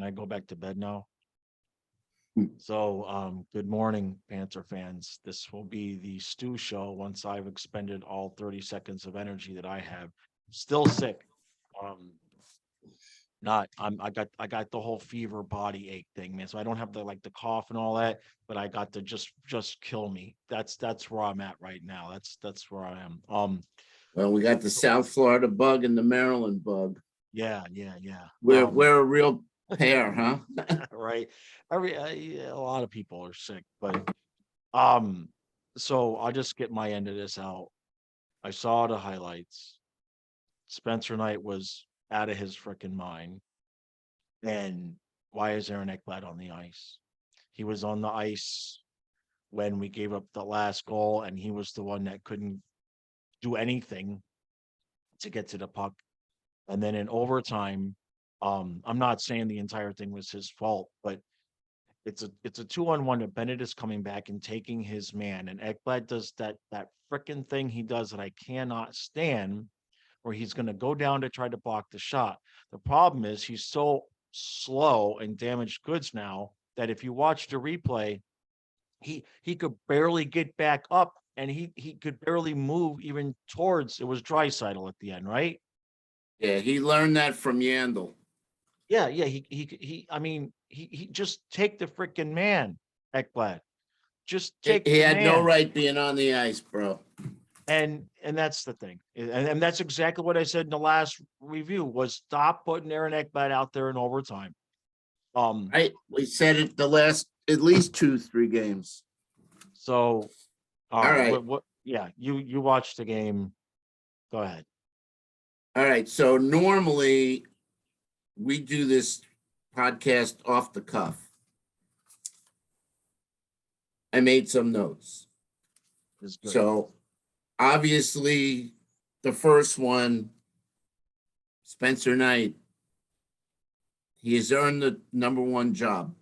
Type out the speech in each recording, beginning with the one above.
Can I go back to bed now? Hmm. So, good morning, Panther fans. This will be the Stew Show once I've expended all 30 seconds of energy that I have. Still sick. Um, not I got the whole fever body ache thing, man. So I don't have the like the cough and all that, but I got to just kill me. That's where I'm at right now. That's where I am. Well, we got the South Florida bug and the Maryland bug. Yeah. We're a real pair, huh? Right. Yeah, a lot of people are sick, but um, so I'll just get my end of this out. I saw the highlights. Spencer Knight was out of his freaking mind. And why is Aaron Ekblad on the ice? He was on the ice when we gave up the last goal, and he was the one that couldn't do anything to get to the puck. And then in overtime, I'm not saying the entire thing was his fault, but it's a 2-on-1 that Bennett is coming back and taking his man, and Ekblad does that freaking thing he does that I cannot stand, where he's going to go down to try to block the shot. The problem is he's so slow and damaged goods now that if you watch the replay, he could barely get back up, and he could barely move even towards it was Draisaitl at the end, right? Yeah, he learned that from Yandel. Yeah. He. I mean, he just take the freaking man, Ekblad. Just take He the had no man. right being on the ice, bro. And that's the thing. And that's exactly what I said in the last review was stop putting Aaron Ekblad out there in overtime. We said it the last at least 2-3 games. So all All right, right. what yeah, you watched the game. Go ahead. All right. So normally we do this podcast off the cuff. I made some notes. It's good. So obviously the first one, Spencer Knight, he has earned the number one job.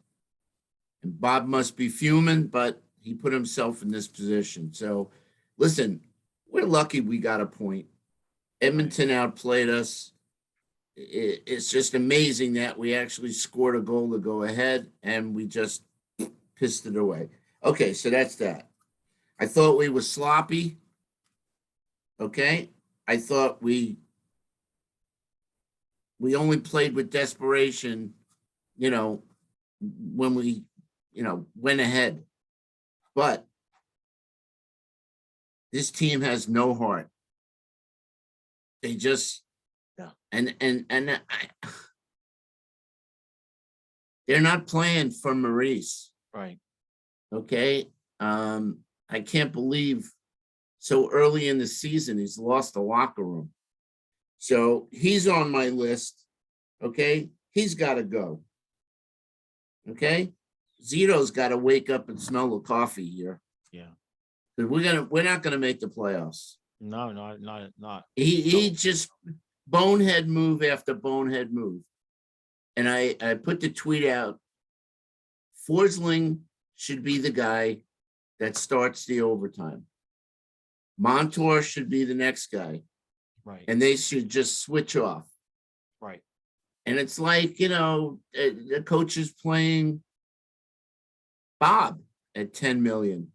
And Bob must be fuming, but he put himself in this position. So listen, we're lucky we got a point. Edmonton outplayed us. It's just amazing that we actually scored a goal to go ahead and we just pissed it away. Okay, so that's that. I thought we were sloppy. Okay. I thought we only played with desperation, when we, went ahead. But this team has no heart. They just Yeah. They're not playing for Maurice. Right. Okay. I can't believe so early in the season he's lost the locker room. So he's on my list. Okay. He's got to go. Okay. Zito's got to wake up and smell the coffee here. Yeah. We're not gonna make the playoffs. No, not. He just bonehead move after bonehead move. And I put the tweet out. Forsling should be the guy that starts the overtime. Montour should be the next guy. Right. And they should just switch off. Right. And it's like, the coach is playing Bob at 10 million.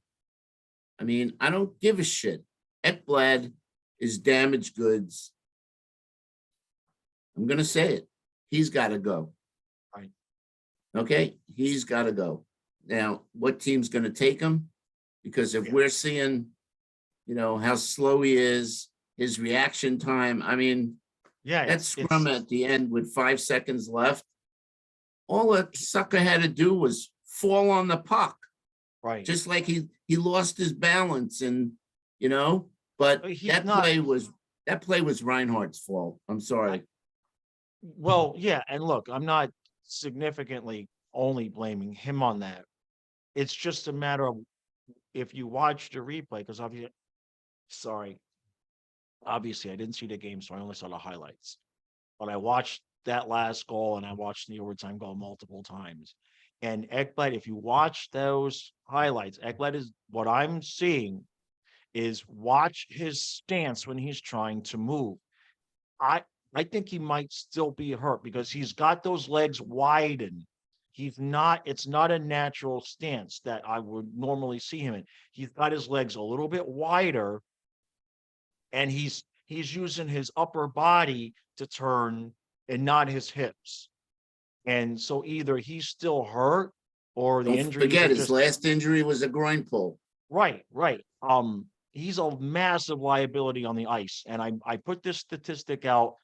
I mean, I don't give a shit. Ekblad is damaged goods. I'm going to say it. He's got to go. Right. Okay? He's got to go. Now, what team's going to take him? Because if we're seeing, how slow he is, his reaction time, I mean, that scrum at the end with 5 seconds left, all that sucker had to do was fall on the puck. Right. Just like he lost his balance and, but that play was Reinhardt's fault. I'm sorry. Well, yeah, and look, I'm not significantly only blaming him on that. It's just a matter of if you watch the replay, because obviously I didn't see the game, so I only saw the highlights. But I watched that last goal and I watched the overtime goal multiple times. And Ekblad, if you watch those highlights, Ekblad is what I'm seeing is watch his stance when he's trying to move. I think he might still be hurt because he's got those legs widened. It's not a natural stance that I would normally see him in. He's got his legs a little bit wider, and he's using his upper body to turn and not his hips. And so either he's still hurt or the Don't injuries forget, are his just last injury was a groin pull. right, right. He's a massive liability on the ice. And I put this statistic out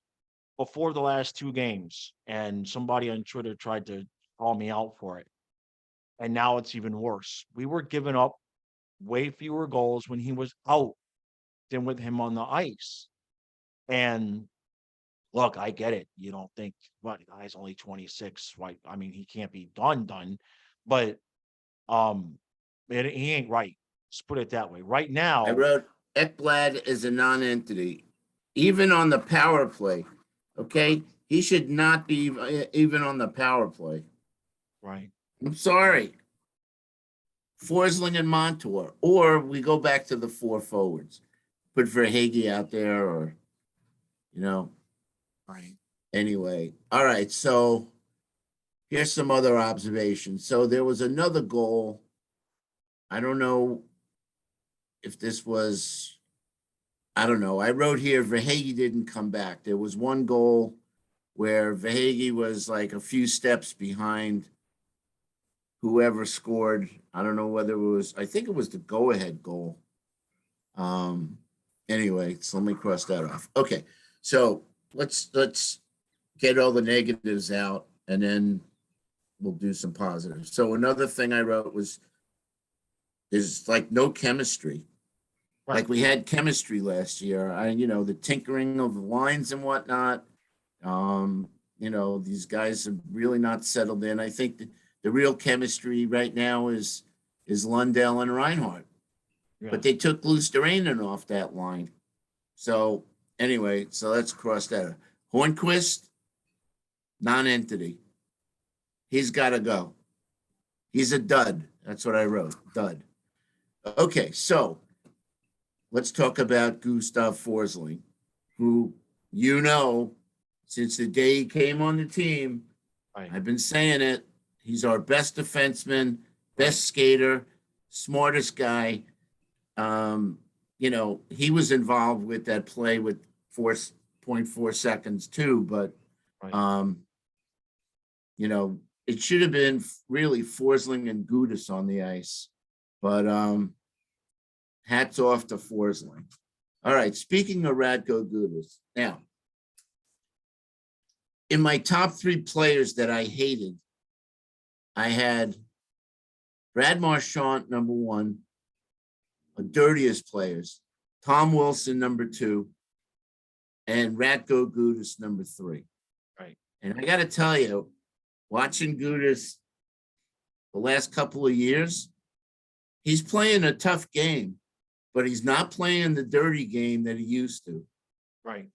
before the last two games, and somebody on Twitter tried to call me out for it. And now it's even worse. We were giving up way fewer goals when he was out than with him on the ice. And look, I get it. You don't think, what, the guy's only 26, right? I mean, he can't be done, but um, he ain't right. Let's put it that way. Right I now, wrote Ekblad is a non-entity, even on the power play. Okay, he should not be even on the power play. right, I'm sorry. Forsling and Montour, or we go back to the four forwards. Put Verhage out there, or you know. right, Anyway, all right. So here's some other observations. So there was another goal. I don't know if this was. I don't know. I wrote here Verhage didn't come back. There was one goal where Verhage was like a few steps behind whoever scored. I don't know whether it was, I think it was the go-ahead goal. Anyway, so let me cross that off. Okay, so let's get all the negatives out, and then we'll do some positives. So another thing I wrote was there's like no chemistry. right. Like we had chemistry last year. The tinkering of the lines and whatnot. These guys have really not settled in. I think the real chemistry right now is Lundell and Reinhardt. Yeah, But they took Luosterainen off that line. So anyway, so let's cross that out. Hornquist, non-entity. He's got to go. He's a dud. That's what I wrote, dud. Okay, so let's talk about Gustav Forsling, who, since the day he came on the team, right, I've been saying it. He's our best defenseman, best right. skater, smartest guy. He was involved with that play with 4.4 seconds too, but Right. um, it should have been really Forsling and Gudis on the ice. But hats off to Forsling. All right, speaking of Radko Gudis, now in my top three players that I hated, I had Brad Marchand, number one, the dirtiest players, Tom Wilson, number two, and Radko Gudis, number three. Right. And I got to tell you, watching Gudis the last couple of years, he's playing a tough game, but he's not playing the dirty game that he used to. Right.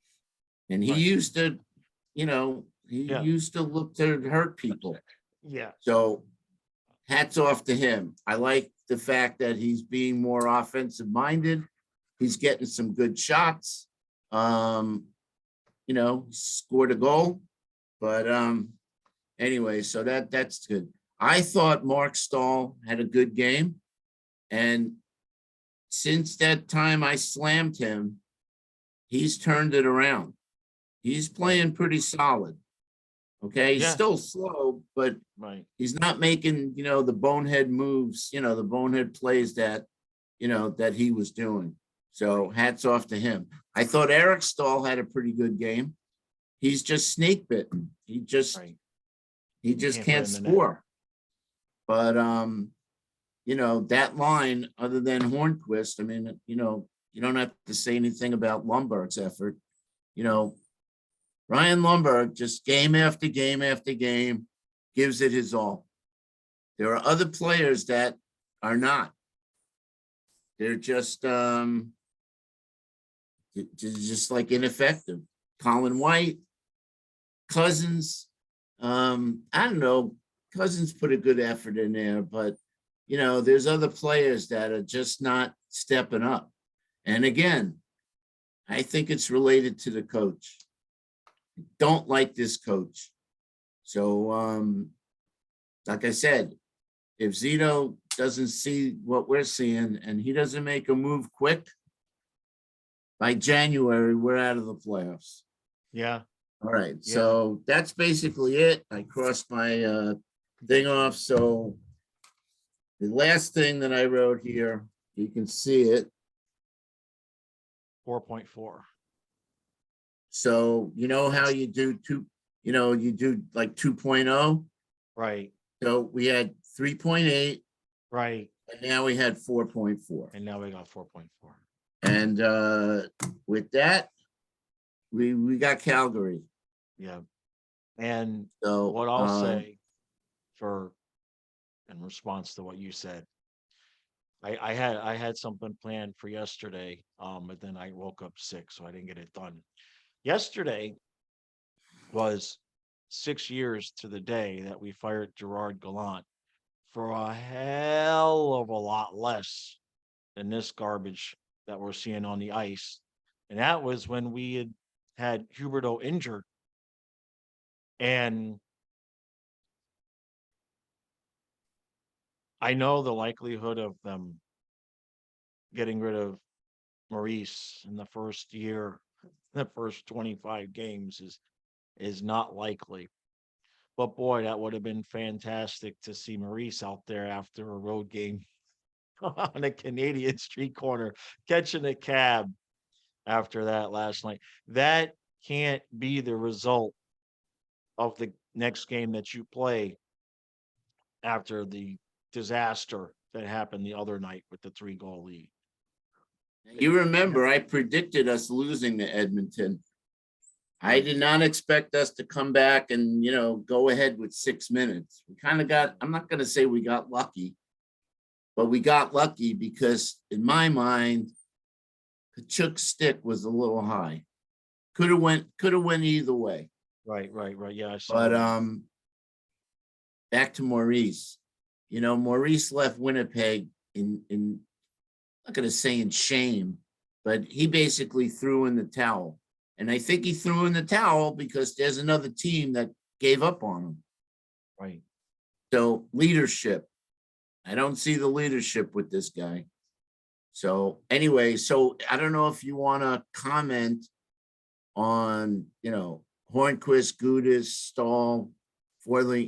And he Right. used to, he Yeah. used to look to hurt people. Yeah. So hats off to him. I like the fact that he's being more offensive minded. He's getting some good shots. Scored a goal. But anyway, so that's good. I thought Mark Stahl had a good game. And since that time I slammed him, he's turned it around. He's playing pretty solid. Okay, he's still slow, but he's not making, the bonehead moves, the bonehead plays that he was doing. So hats off to him. I thought Eric Stahl had a pretty good game. He's just snake bitten. He just can't score. But that line, other than Hornquist, I mean, you don't have to say anything about Lundberg's effort. Ryan Lundberg, just game after game after game, gives it his all. There are other players that are not. They're just like ineffective. Colin White, Cousins. I don't know. Cousins put a good effort in there, but there's other players that are just not stepping up. And again, I think it's related to the coach. Don't like this coach. So, like I said, if Zito doesn't see what we're seeing and he doesn't make a move quick, by January, we're out of the playoffs. Yeah. All right. Yeah. So that's basically it. I crossed my thing off. So the last thing that I wrote here, you can see it. 4.4. So you know how you do you do like 2.0. Right. So we had 3.8, Right. and now we had 4.4. And now we got 4.4. And with that, we got Calgary. Yeah. And So what I'll say in response to what you said, I had something planned for yesterday, but then I woke up sick, so I didn't get it done. Yesterday was 6 years to the day that we fired Gerard Gallant for a hell of a lot less than this garbage that we're seeing on the ice. And that was when we had Huberto injured. And I know the likelihood of them getting rid of Maurice in the first year, the first 25 games is not likely. But boy, that would have been fantastic to see Maurice out there after a road game on a Canadian street corner, catching a cab after that last night. That can't be the result of the next game that you play after the disaster that happened the other night with the 3-goal lead. you remember I predicted us losing to Edmonton. I did not expect us to come back and go ahead with 6 minutes. We kind of got, I'm not going to say we got lucky, but we got lucky because in my mind, Kachuk's stick was a little high. Could have went either way. Right. Yeah, I saw But that. back to Maurice. Maurice left Winnipeg in I'm not going to say in shame, but he basically threw in the towel. And I think he threw in the towel because there's another team that gave up on him. Right. So leadership. I don't see the leadership with this guy. So anyway, so I don't know if you want to comment on, Hornquist, Gudis, Stahl, Forley,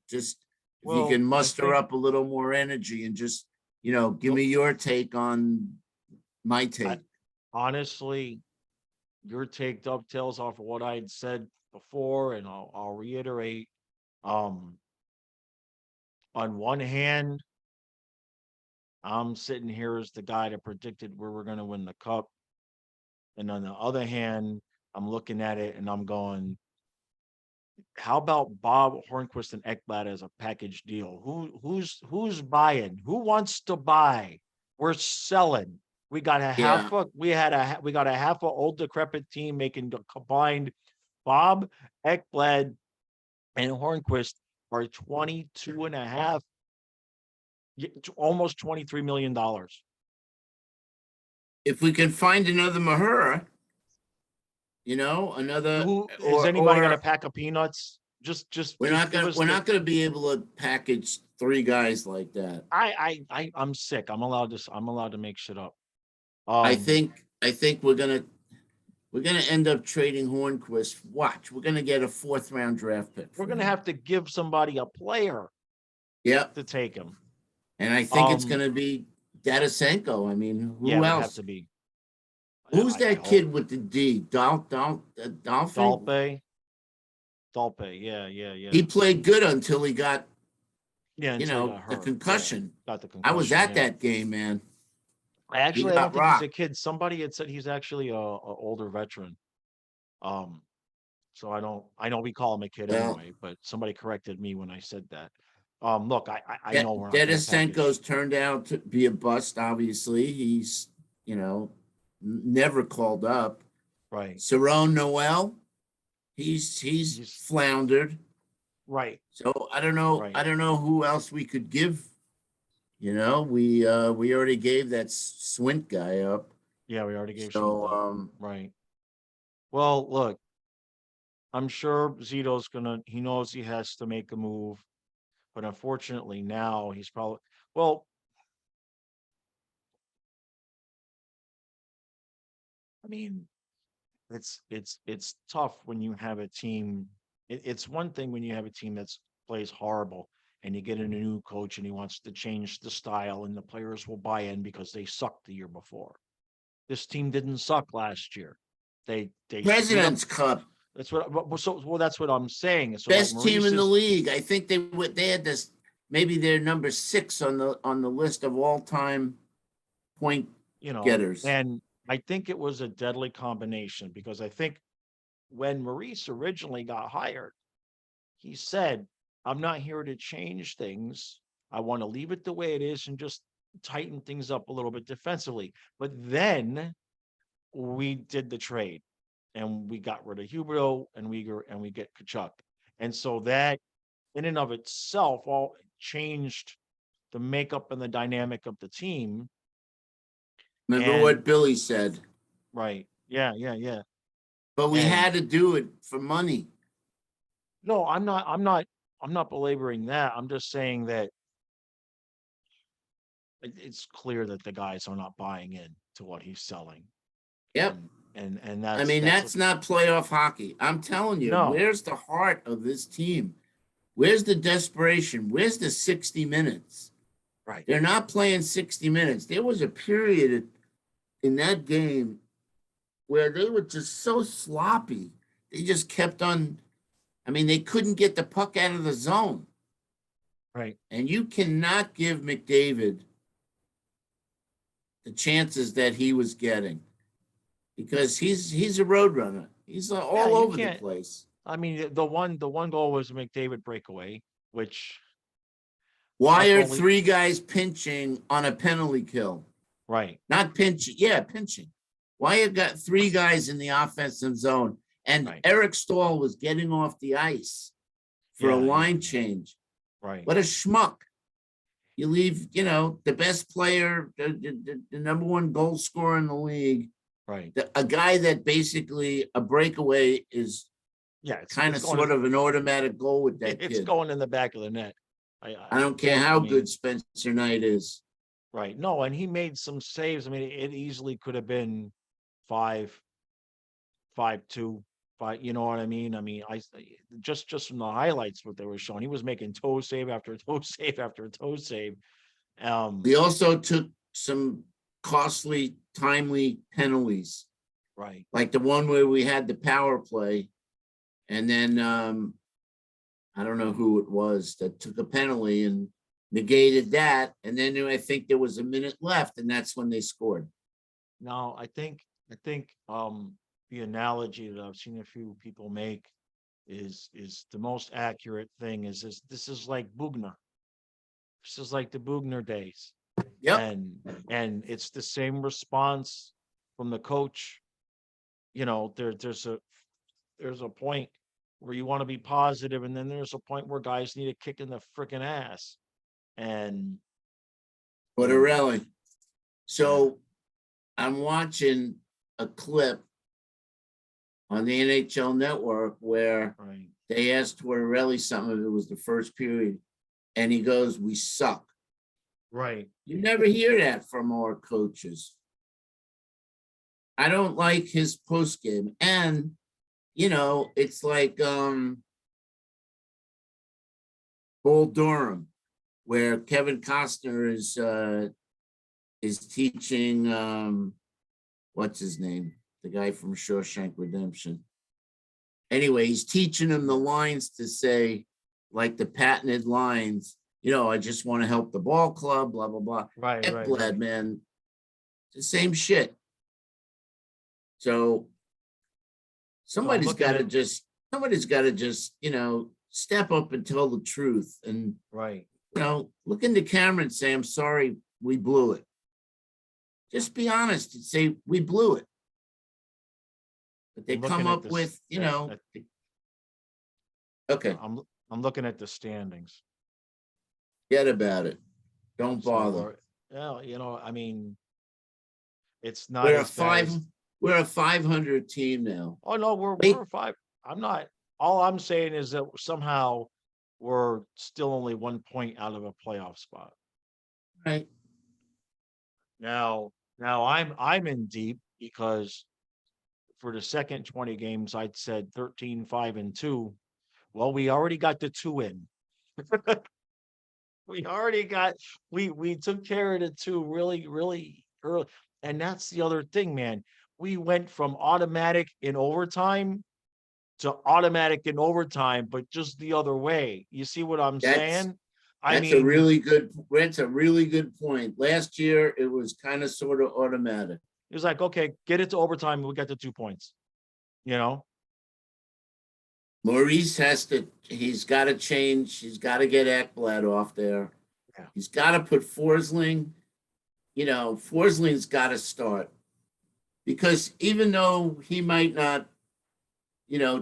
just if you Well, can I muster think up a little more energy and just, give me your take on my take. honestly, your take dovetails off of what I had said before, and I'll reiterate. Um, on one hand, I'm sitting here as the guy that predicted where we're going to win the cup, and on the other hand, I'm looking at it and I'm going, how about Bob Hornquist and Ekblad as a package deal? Who's buying? Who wants to buy? We're selling. We got a Yeah. we got a half a old decrepit team making the combined Bob Ekblad and Hornquist are 22 and a half, almost $23 million. If we can find another Mahura, another Who is anybody going to or pack of peanuts? Just we're just not give gonna us we're the not gonna be able to package 3 guys like that. I'm sick. I'm allowed to make shit up. I think we're gonna end up trading Hornquist. Watch, we're gonna get a 4th-round draft pick. We're gonna have to give somebody a player Yep. to take him. And I think it's gonna be Datasenko. I mean, Yeah, it who would have else? to be. Who's I that hope kid with the D? Dolphin? Dalpe. He played good until he got, Yeah, until he got the hurt. Yeah, concussion. got the I was concussion. at Yeah. that game, man. I He don't got think he's a rocked. kid. Somebody had said he's actually a older veteran. Um, so I know we call him a kid Well, anyway, but somebody corrected me when I said that. Look, I De- know we're not going to Denisenko's package. turned out to be a bust, obviously. He's, never called up. Right. Cerrone Noel, he's He's floundered. right. So I don't know. Right. I don't know who else we could give. We already gave that Swint guy up. Yeah, we already gave Schwint So up. Right. Well, look, I'm sure Zito's he knows he has to make a move, but unfortunately now he's probably, well, I mean, it's tough when you have a team. It's one thing when you have a team that's plays horrible and you get in a new coach and he wants to change the style and the players will buy in because they sucked the year before. This team didn't suck last year. They screwed up. President's Cup, That's what. Well, that's what I'm saying. So like best team Maurice in the is, league. I think they had this, maybe they're number 6 on the list of all time point getters. and I think it was a deadly combination because I think when Maurice originally got hired, he said, I'm not here to change things. I want to leave it the way it is and just tighten things up a little bit defensively. But then we did the trade and we got rid of Huberto and we get Kachuk. And so that in and of itself all changed the makeup and the dynamic of the team. Remember And what Billy said, right. Yeah, yeah, yeah. but we And had to do it for money. no, I'm not belaboring that. I'm just saying that it's clear that the guys are not buying in to what he's selling. Yep. And I mean, that's that's not playoff hockey. I'm telling you, no, where's the heart of this team? Where's the desperation? Where's the 60 minutes? right. They're not playing 60 minutes. There was a period in that game where they were just so sloppy. They just kept on. I mean, they couldn't get the puck out of the zone. Right. And you cannot give McDavid the chances that he was getting because he's a road runner. He's Yeah, all you over the can't. place. I mean, the one goal was a McDavid breakaway, which Why that's are only 3 guys pinching on a penalty kill? right. Not pinching. Yeah, pinching. Why you got 3 guys in the offensive zone? And Right. Eric Stahl was getting off the ice for a Yeah, yeah, line yeah. change. Right. What a schmuck. You leave, the best player, the number 1 goal scorer in the league, Right. a guy that basically a breakaway is Yeah, kind it's of going sort of an automatic goal with that it's kid. going in the back of the net. I don't care how good Spencer Knight is. Right. No, and he made some saves. I mean, it easily could have been 5, 5-2, 5. You know what I mean? I mean, just from the highlights, what they were showing, he was making toe save after toe save after toe save. He also took some costly, timely penalties, Right. like the one where we had the power play, and then I don't know who it was that took a penalty and negated that, and then I think there was a minute left, and that's when they scored. Now, I think the analogy that I've seen a few people make is the most accurate thing is this is like Bugner. This is like the Bugner days. Yep. And it's the same response from the coach. There's a point where you want to be positive, and then there's a point where guys need a kick in the freaking ass. And But and really, so I'm watching a clip on the NHL Network where right. they asked Tortorelli something. It was the first period, and he goes, "We suck." Right. You never hear that from our coaches. I don't like his post game, and it's like Bull Durham, where Kevin Costner is teaching what's his name, the guy from Shawshank Redemption. Anyway, he's teaching him the lines to say, like the patented lines. I just want to help the ball club, blah blah blah. Right. Ekblad, man, the same shit. So somebody's got to just step up and tell the truth, and Right. look in the camera and say, "I'm sorry, we blew it." Just be honest and say we blew it. But they come up with, okay, I'm looking at the standings. forget about it. Don't So bother. I mean, it's not We're a as bad five. as. We're a 500 team now. Oh no, Wait. we're 5. I'm not. all I'm saying is that somehow we're still only 1 point out of a playoff spot. Right. Now I'm in deep because for the second 20 games, I'd said 13, 5-2. Well, we already got the 2 in. We already got we took care of the 2 really, really early. And that's the other thing, man. We went from automatic in overtime to automatic in overtime, but just the other way. You see what I'm That's saying? I that's a mean, really good that's a really good point. Last year it was kind of sort of automatic. it was like, okay, get it to overtime, we got the 2 points, you know? Maurice he's got to change. He's got to get Ekblad off there. Yeah. He's got to put Forsling. Forsling's got to start because even though he might not,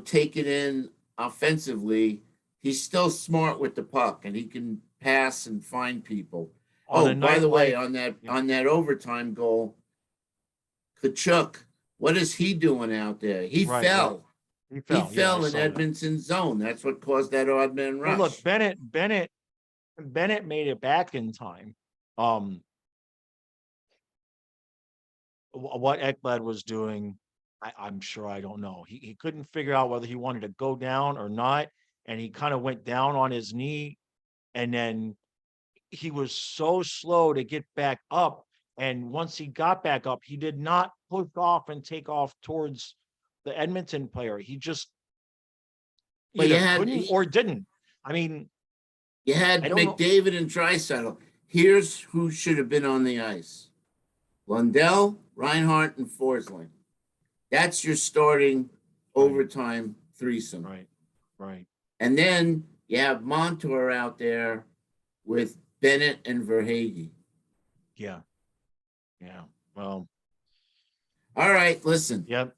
take it in offensively, he's still smart with the puck and he can pass and find people. On Oh, a by night the way, like on that yeah, on that overtime goal, Kachuk, what is he doing out there? He right. fell. He He fell. Yeah, I fell in saw that. Edmonton's zone. That's what caused that odd man Well, look, rush. Bennett made it back in time. Um, what Ekblad was doing, I'm sure I don't know. He couldn't figure out whether he wanted to go down or not, and he kind of went down on his knee, and then he was so slow to get back up. And once he got back up, he did not push off and take off towards the Edmonton player. He just But you either had couldn't or didn't. I mean, you I had don't know. McDavid and Draisaitl. Here's who should have been on the ice: Lundell, Reinhart, and Forsling. That's your starting Right, overtime threesome. right, right. And then you have Montour out there with Bennett and Verhage. Yeah, yeah. Well, All right, listen, yep.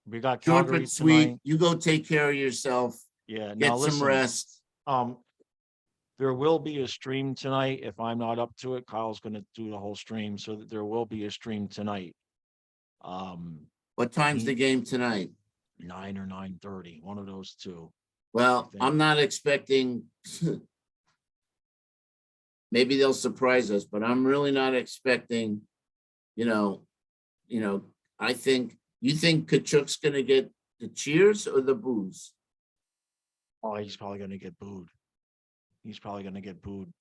We got short but Calgary sweet. tonight. You go take care of yourself. Yeah. Now Get some listen, rest. um, there will be a stream tonight. If I'm not up to it, Kyle's gonna do the whole stream, so that there will be a stream tonight. What time's the He game tonight? 9 or 9:30, one of those two, I Well, think. I'm not expecting. Maybe they'll surprise us, but I'm really not expecting. You know, I think you think Kachuk's going to get the cheers or the boos. Oh, he's probably gonna get booed. He's probably gonna get booed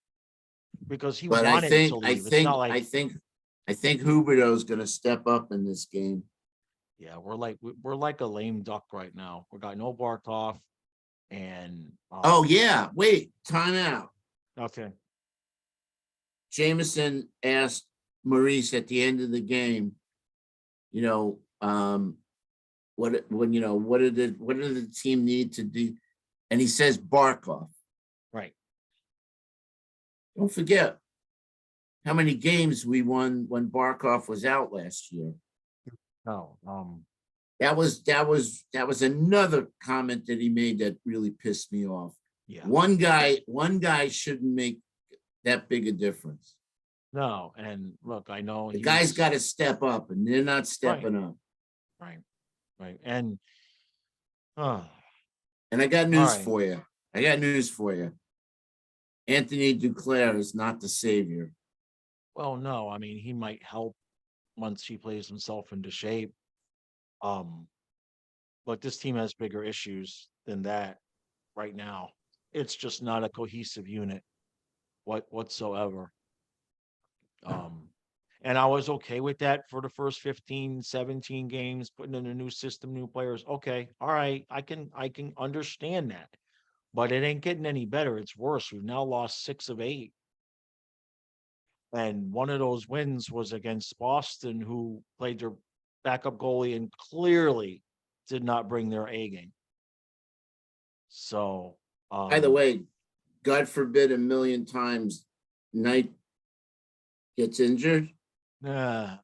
because he But I wanted to think I leave. It's not think like, I think I think Huberto's going to step up in this game. yeah, we're like a lame duck right now. We got no Barkov and Oh yeah, wait, timeout. okay. Jameson asked Maurice at the end of the game, you know, what did the team need to do? And he says Barkov. Right. Don't forget how many games we won when Barkov was out last year. No, That was another comment that he made that really pissed me off. yeah. One guy shouldn't make that big a difference. No, and look, I know The guy's got he's to step up, and they're not right, stepping up. right, right. And uh, And I got all news right. for you. I got news for you. Anthony Duclair is not the savior. Well, no, I mean he might help once he plays himself into shape. Um, but this team has bigger issues than that right now. It's just not a cohesive unit whatsoever. Um, and I was okay with that for the first 15, 17 games, putting in a new system, new players. Okay, all right, I can understand that. But it ain't getting any better. It's worse. We've now lost 6 of 8. And one of those wins was against Boston, who played their backup goalie and clearly did not bring their A game. So, By the way, God forbid a million times Knight gets injured, yeah.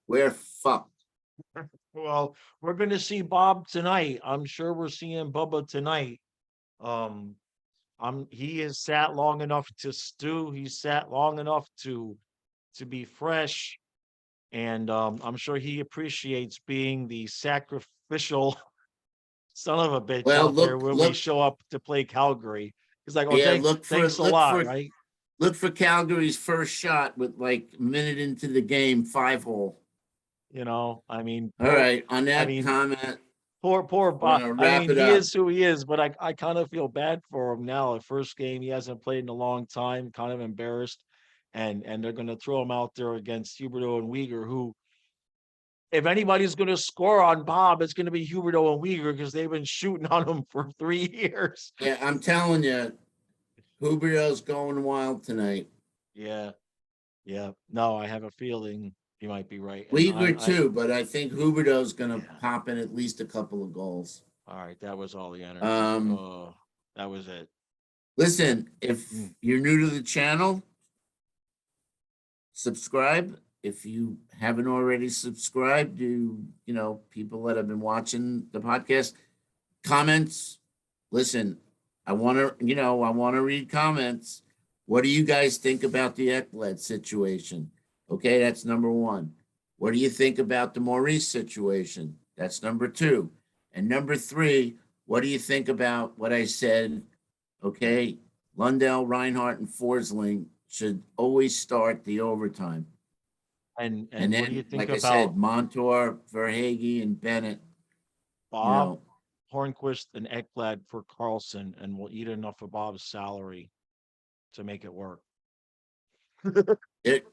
we're fucked. Well, we're going to see Bob tonight. I'm sure we're seeing Bubba tonight. Um, he has sat long enough to stew. He's sat long enough to be fresh, and I'm sure he appreciates being the sacrificial son of a bitch Well, out there look, when we look, show up to play Calgary. He's like, oh, yeah, thanks a lot, right? look for Calgary's first shot with like a minute into the game, 5-hole. I mean, All right, on I that mean, comment, poor we're Bob. gonna I wrap mean, it he up. is who he is, but I kind of feel bad for him now. The first game he hasn't played in a long time, kind of embarrassed, and they're going to throw him out there against Huberto and Uyghur, who, if anybody's going to score on Bob, it's going to be Huberto and Uyghur because they've been shooting on him for 3 years. Yeah, I'm telling you, Huberto's going wild tonight. Yeah, yeah. No, I have a feeling he might be right, and Uyghur too, but I think Huberto's gonna yeah. pop in at least a couple of goals. All right, that was all the energy. Um, Oh, that was it. listen, if Mm. you're new to the channel, subscribe. If you haven't already subscribed to, people that have been watching the podcast, comments. Listen, I want to read comments. What do you guys think about the Ekblad situation? Okay, that's number one. What do you think about the Maurice situation? That's number two. And number three, what do you think about what I said? Okay, Lundell, Reinhardt, and Forsling should always start the overtime. And And what do you then, think like I said, about Montour, Verhage, and Bennett, you Bob know, Hornquist and Ekblad for Carlson, and we'll eat enough of Bob's salary to make it work?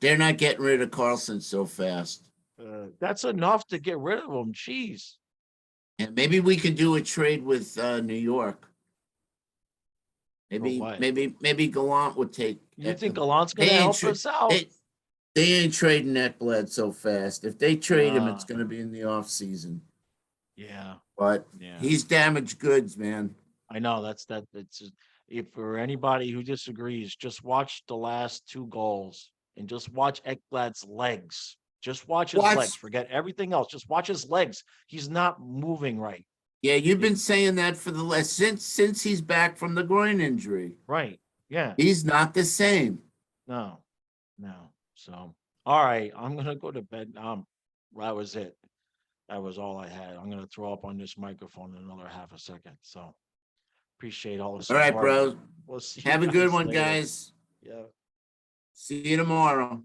they're not getting rid of Carlson so fast. That's enough to get rid of him. Jeez. And maybe we could do a trade with New York. For Maybe, what? maybe, maybe Gallant would take. You think Gallant's They gonna ain't help us out? they ain't trading Ekblad so fast. If they trade him, it's Nah. going to be in the off season. Yeah, But yeah. he's damaged goods, man. I know that's if for anybody who disagrees, just watch the last two goals and just watch Ekblad's legs. Just watch his legs. Watch. Forget everything else. Just watch his legs. He's not moving right. Yeah, you've been saying that for the last since he's back from the groin injury. Right. Yeah. He's not the same. No. No. So, all right, I'm gonna go to bed. That was it. That was all I had. I'm gonna throw up on this microphone in another half a second. So, appreciate all the All right, support. bro. We'll see you Have a good guys one, later. guys. Yeah. See you tomorrow.